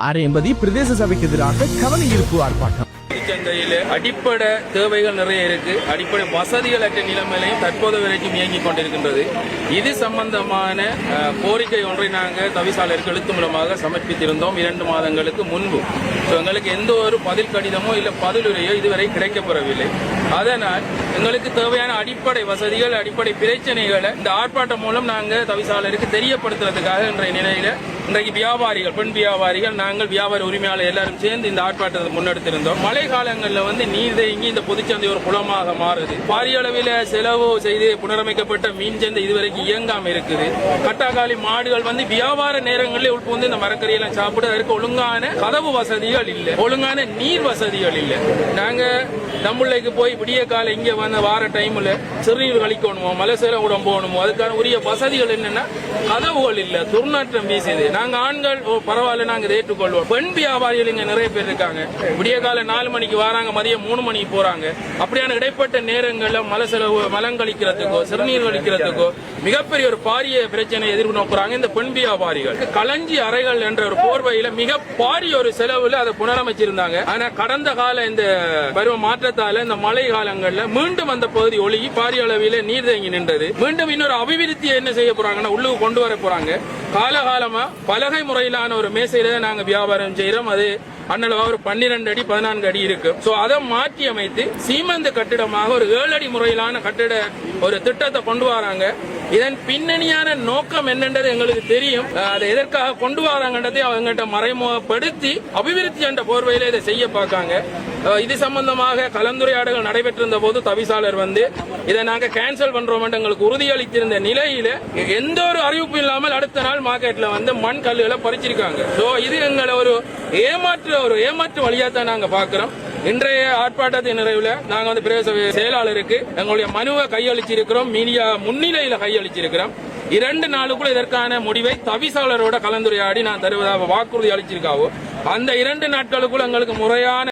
அரையம்பதி பிரதேச சபைக்கு எதிராக கவன ஈர்ப்பு ஆர்ப்பாட்டம். சந்தையில் அடிப்படை தேவைகள் நிறைய இருக்கு. அடிப்படை வசதிகள் அற்ற நிலைமையிலையும் தற்போது வரைக்கும் இயங்கிக் கொண்டிருக்கின்றது. இது சம்பந்தமான கோரிக்கை ஒன்றை நாங்கள் தவிசாளருக்கு எழுத்து மூலமாக சமர்ப்பித்திருந்தோம் 2 மாதங்களுக்கு முன்பு. எங்களுக்கு எந்த ஒரு பதில் கடிதமோ இல்லை பதிலுரையோ இதுவரை கிடைக்கப்பெறவில்லை. அதனால் எங்களுக்கு தேவையான அடிப்படை வசதிகள், அடிப்படை பிரச்சனைகளை இந்த ஆர்ப்பாட்டம் மூலம் நாங்கள் தவிசாளருக்கு தெரியப்படுத்துறதுக்காக இன்றைய நிலையில இன்றைக்கு வியாபாரிகள், பெண் வியாபாரிகள், நாங்கள் வியாபார உரிமையாளர் எல்லாரும் சேர்ந்து இந்த ஆர்ப்பாட்டத்தை முன்னெடுத்திருந்தோம். மழை காலங்களில் நீர் தேங்கி இந்த பொதுச்சந்தை ஒரு குளமாக மாறுது. பாரிய அளவில் செலவு செய்து புனரமைக்கப்பட்ட மீன் சந்தை இதுவரைக்கும் இயங்காம இருக்குது. கட்டாக்காலி மாடுகள் வியாபார நேரங்களில் உட்புந்து இந்த மரக்கறியெல்லாம் சாப்பிட அதற்கு ஒழுங்கான கதவு வசதிகள் இல்லை, ஒழுங்கான நீர் வசதிகள் இல்லை. நாங்க நம்மளுக்கு போய் விடிய கால இங்க வார டைம்ல சிறுநீர் கழிக்கணுமோ, மலைசேல உடம்பு போகணுமோ, அதுக்கான உரிய வசதிகள் என்னன்னா கதவுகள் இல்ல, துர்நாற்றம் வீசுது. நாங்க ஆண்கள் பரவாயில்ல, நாங்க ஏற்றுக்கொள்வோம். பெண் வியாபாரிகள் இங்க நிறைய பேர் இருக்காங்க. விடிய கால 4 மணிக்கு வராங்க, மதியம் 3 மணிக்கு போறாங்க. அப்படியான இடைப்பட்ட நேரங்கள்ல மலம் கழிக்கிறதுக்கோ சிறுநீர் கழிக்கிறதுக்கோ மிகப்பெரிய ஒரு பாரிய பிரச்சனை எதிர்நோக்குறாங்க இந்த பெண் வியாபாரிகள். களஞ்சி அறைகள் என்ற ஒரு போர்வையில மிக பாரிய ஒரு செலவுல அதை புனரமைச்சிருந்தாங்க. ஆனா கடந்த கால இந்த பருவ மாற்றத்தால இந்த மழை காலங்கள்ல மீண்டும் அந்த பகுதி ஒழுகி பாரிய அளவில நீர் தேங்கி நின்றது. மீண்டும் இன்னொரு அபிவிருத்தி என்ன செய்ய போறாங்கன்னா உள்ளுக்கு கொண்டு வர போறாங்க. காலகாலமா பலகை முறையிலான ஒரு மேசையில நாங்க வியாபாரம் செய்யறோம். அது அண்ணளவா ஒரு 12 அடி 14 அடி இருக்கு. சோ அதை மாற்றி அமைத்து சீமந்த கட்டிடமாக ஒரு 7 அடி முறையிலான கட்டிட ஒரு திட்டத்தை கொண்டு வராங்க. இதன் பின்னணியான நோக்கம் என்னன்றது எங்களுக்கு தெரியும். அதை எதற்காக கொண்டு வராங்கன்றதை அவங்ககிட்ட மறைமுகப்படுத்தி அபிவிருத்தி என்ற போர்வையில இதை செய்ய பார்க்காங்க. இது சம்பந்தமாக கலந்துரையாடல்கள் நடைபெற்றிருந்த போது தவிசாளர் இதை நாங்க கேன்சல் பண்றோம் எங்களுக்கு உறுதியளித்திருந்த நிலையில எந்த ஒரு அறிவிப்பு இல்லாமல் அடுத்த நாள் மார்க்கெட்ல மண் கல்லுகளை பறிச்சிருக்காங்க. சோ இது எங்களை ஒரு ஏமாற்று வழியா தான் நாங்க பாக்குறோம். இன்றைய ஆர்ப்பாட்டத்தின் நிறைவுல நாங்க பிரதேச செயலாளருக்கு எங்களுடைய மனுவை கையளிச்சிருக்கிறோம். மீடியா முன்னிலையில கையளிச்சிருக்கிறோம். 2 நாளுக்குள்ள இதற்கான முடிவை தவிசாளரோட கலந்துரையாடி நான் தருவதாக வாக்குறுதி அளிச்சிருக்காவோ அந்த 2 நாட்களுக்குள்ள எங்களுக்கு முறையான